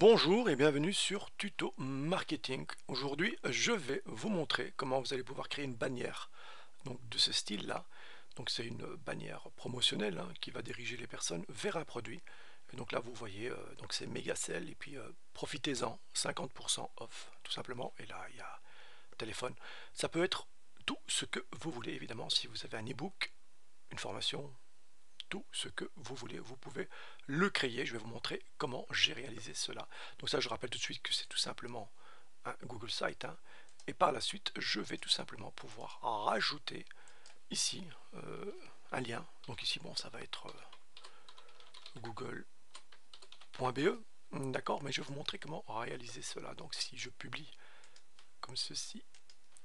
Bonjour et bienvenue sur Tuto Marketing. Aujourd'hui, je vais vous montrer comment vous allez pouvoir créer une bannière donc de ce style-là. Donc c'est une bannière promotionnelle qui va diriger les personnes vers un produit. Et donc là, vous voyez, donc c'est méga sell et puis profitez-en, 50% off tout simplement. Et là, il y a téléphone. Ça peut être tout ce que vous voulez évidemment. Si vous avez un e-book, une formation, tout ce que vous voulez. Vous pouvez le créer. Je vais vous montrer comment j'ai réalisé cela. Donc ça, je rappelle tout de suite que c'est tout simplement un Google Site. Et par la suite, je vais tout simplement pouvoir rajouter ici un lien. Donc ici, bon, ça va être google.be. D'accord, mais je vais vous montrer comment réaliser cela. Donc si je publie comme ceci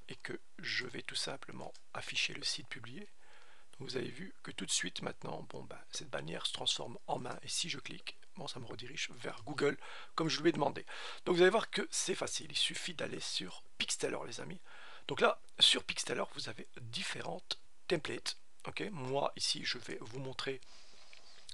et que je vais tout simplement afficher le site publié, vous avez vu que tout de suite maintenant, cette bannière se transforme en main et si je clique, ça me redirige vers Google comme je lui ai demandé. Donc vous allez voir que c'est facile, il suffit d'aller sur Pixteller les amis. Donc là, sur Pixteller, vous avez différentes templates. Ok, moi ici, je vais vous montrer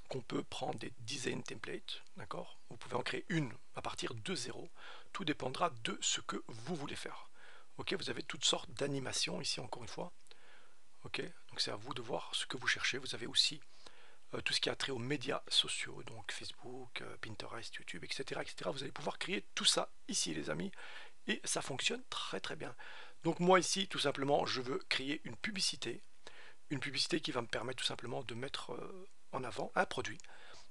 qu'on peut prendre des design templates, d'accord. Vous pouvez en créer une à partir de zéro. Tout dépendra de ce que vous voulez faire. Ok, vous avez toutes sortes d'animations ici encore une fois. Ok, donc c'est à vous de voir ce que vous cherchez. Vous avez aussi tout ce qui a trait aux médias sociaux, donc Facebook, Pinterest, YouTube, etc., etc. Vous allez pouvoir créer tout ça ici, les amis, et ça fonctionne très très bien. Donc moi ici, tout simplement, je veux créer une publicité qui va me permettre tout simplement de mettre en avant un produit.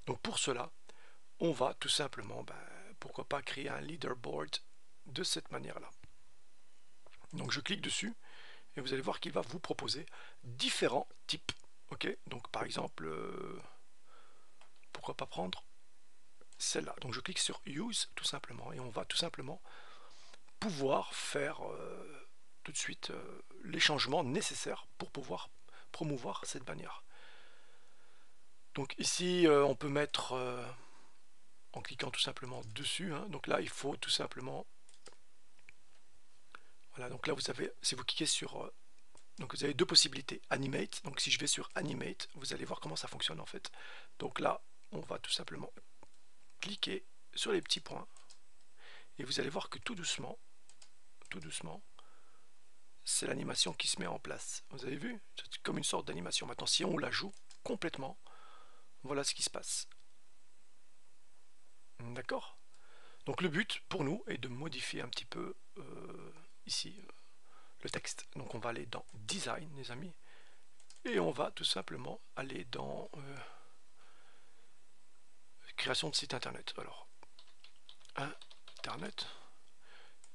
Donc pour cela, on va tout simplement, pourquoi pas créer un leaderboard de cette manière-là. Donc je clique dessus et vous allez voir qu'il va vous proposer différents types. Ok, donc par exemple, pourquoi pas prendre celle-là. Donc je clique sur Use tout simplement et on va tout simplement pouvoir faire tout de suite les changements nécessaires pour pouvoir promouvoir cette bannière. Donc ici, on peut mettre en cliquant tout simplement dessus. Donc là, il faut tout simplement. Voilà, donc là, vous avez, si vous cliquez sur donc vous avez deux possibilités, Animate. Donc si je vais sur Animate, vous allez voir comment ça fonctionne en fait. Donc là, on va tout simplement cliquer sur les petits points et vous allez voir que tout doucement, c'est l'animation qui se met en place. Vous avez vu? C'est comme une sorte d'animation. Maintenant, si on la joue complètement, voilà ce qui se passe. D'accord? Donc le but pour nous est de modifier un petit peu ici le texte. Donc on va aller dans Design, les amis, et on va tout simplement aller dans création de site internet. Alors, internet,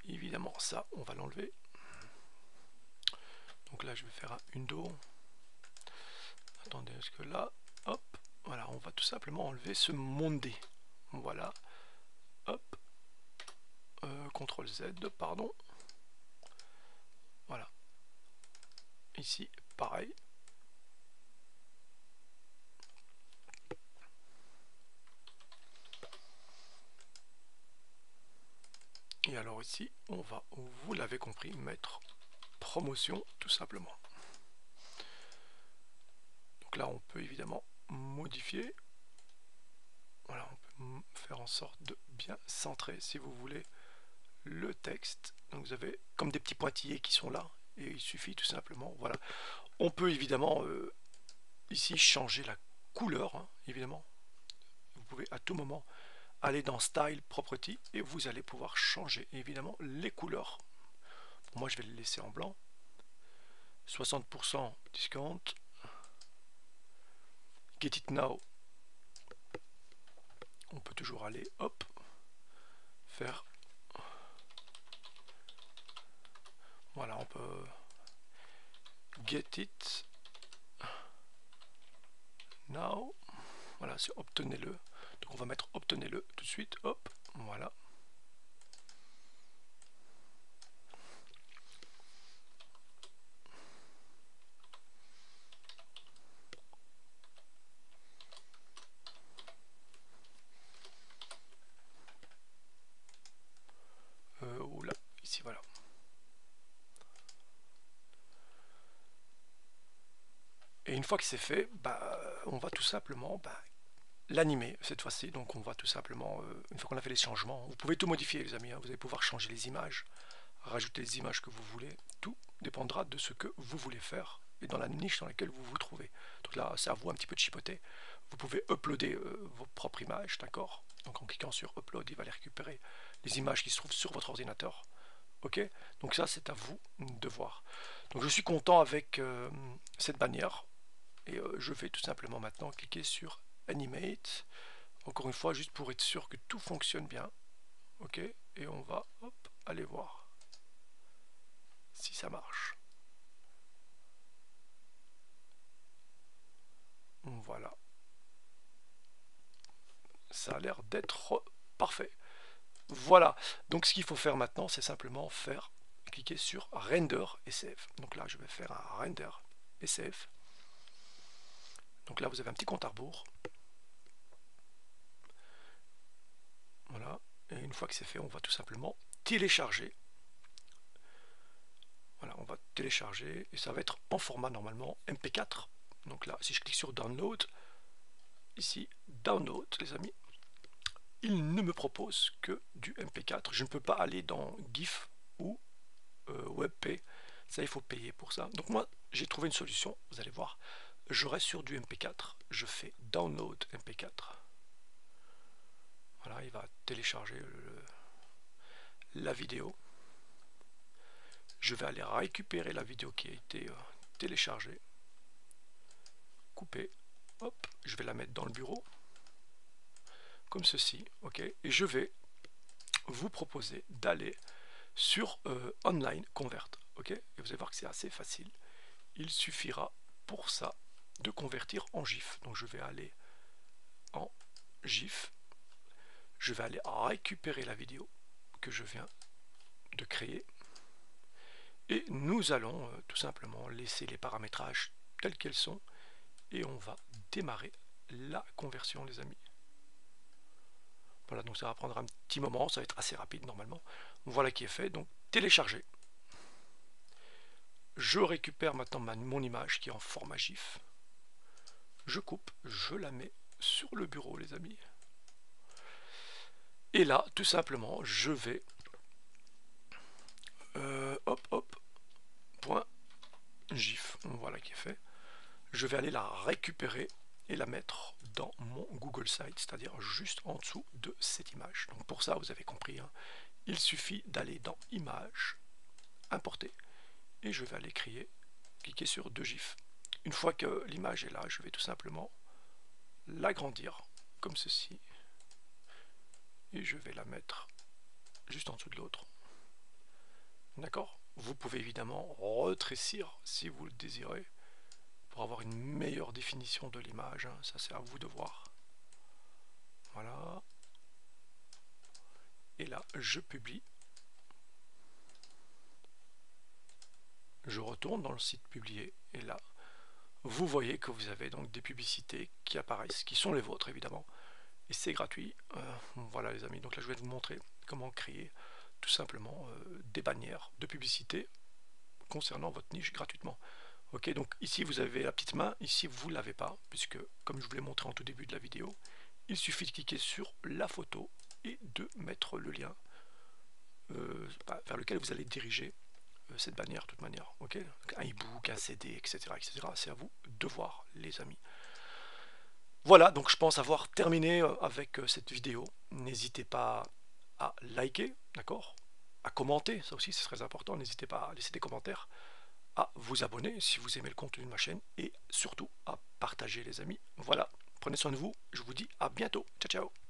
évidemment ça, on va l'enlever. Donc là, je vais faire un undo. Attendez, est-ce que là, hop, voilà, on va tout simplement enlever ce mondé. Voilà, hop, CTRL Z, pardon. Voilà, ici, pareil. Et alors ici, on va, vous l'avez compris, mettre promotion tout simplement. Donc là, on peut évidemment modifier. Voilà, on peut faire en sorte de bien centrer, si vous voulez, le texte. Donc vous avez comme des petits pointillés qui sont là, et il suffit tout simplement, voilà. On peut évidemment ici changer la couleur, évidemment. Vous pouvez à tout moment aller dans Style, Property, et vous allez pouvoir changer évidemment les couleurs. Pour moi, je vais le laisser en blanc. 60% discount. Get it now. On peut toujours aller, hop, faire. Voilà, on peut get it now. Voilà, c'est obtenez-le. Donc on va mettre obtenez-le tout de suite, hop, voilà. Oula, ici voilà. Et une fois que c'est fait, on va tout simplement l'animer cette fois-ci. Donc on va tout simplement, une fois qu'on a fait les changements, vous pouvez tout modifier les amis, hein. Vous allez pouvoir changer les images, rajouter les images que vous voulez, tout dépendra de ce que vous voulez faire et dans la niche dans laquelle vous vous trouvez. Donc là, c'est à vous un petit peu de chipoter. Vous pouvez uploader vos propres images, d'accord? Donc en cliquant sur Upload, il va les récupérer, les images qui se trouvent sur votre ordinateur. Ok? Donc ça, c'est à vous de voir. Donc je suis content avec cette bannière. Et je vais tout simplement maintenant cliquer sur Animate. Encore une fois, juste pour être sûr que tout fonctionne bien. Ok? Et on va hop, aller voir si ça marche. Voilà. Ça a l'air d'être parfait. Voilà. Donc ce qu'il faut faire maintenant, c'est simplement cliquer sur Render SF. Donc là, je vais faire un Render SF. Donc là, vous avez un petit compte à rebours. Voilà. Et une fois que c'est fait, on va tout simplement télécharger. Voilà, on va télécharger et ça va être en format normalement MP4. Donc là, si je clique sur Download, ici, Download, les amis, il ne me propose que du MP4. Je ne peux pas aller dans GIF ou WebP. Ça, il faut payer pour ça. Donc moi, j'ai trouvé une solution. Vous allez voir. Je reste sur du MP4. Je fais Download MP4. Voilà, il va télécharger la vidéo. Je vais aller récupérer la vidéo qui a été téléchargée. Couper. Hop, je vais la mettre dans le bureau. Comme ceci, ok, et je vais vous proposer d'aller sur Online Convert, ok, et vous allez voir que c'est assez facile. Il suffira pour ça de convertir en GIF. Donc je vais aller en GIF, je vais aller récupérer la vidéo que je viens de créer, et nous allons tout simplement laisser les paramétrages tels qu'ils sont, et on va démarrer la conversion, les amis. Voilà, donc ça va prendre un petit moment, ça va être assez rapide normalement. Voilà qui est fait, donc télécharger. Je récupère maintenant mon image qui est en format GIF. Je coupe, je la mets sur le bureau, les amis. Et là, tout simplement, je vais point GIF, voilà qui est fait. Je vais aller la récupérer et la mettre dans mon Google Site, c'est-à-dire juste en dessous de cette image. Donc pour ça, vous avez compris, hein, il suffit d'aller dans Images, Importer, et je vais aller cliquer sur 2 GIF. Une fois que l'image est là, je vais tout simplement l'agrandir comme ceci, et je vais la mettre juste en dessous de l'autre. D'accord? Vous pouvez évidemment rétrécir si vous le désirez pour avoir une meilleure définition de l'image, hein. Ça c'est à vous de voir. Voilà. Et là, je publie. Je retourne dans le site publié et là, vous voyez que vous avez donc des publicités qui apparaissent, qui sont les vôtres évidemment. Et c'est gratuit. Voilà les amis, donc là je vais vous montrer comment créer tout simplement des bannières de publicité concernant votre niche gratuitement. Ok, donc ici vous avez la petite main, ici vous ne l'avez pas, puisque comme je vous l'ai montré en tout début de la vidéo, il suffit de cliquer sur la photo et de mettre le lien vers lequel vous allez diriger cette bannière de toute manière. Ok, donc un e-book, un CD, etc. etc. C'est à vous de voir les amis. Voilà, donc je pense avoir terminé avec cette vidéo. N'hésitez pas à liker, d'accord, à commenter, ça aussi c'est très important. N'hésitez pas à laisser des commentaires, à vous abonner si vous aimez le contenu de ma chaîne et surtout à partager les amis. Voilà, prenez soin de vous, je vous dis à bientôt. Ciao ciao.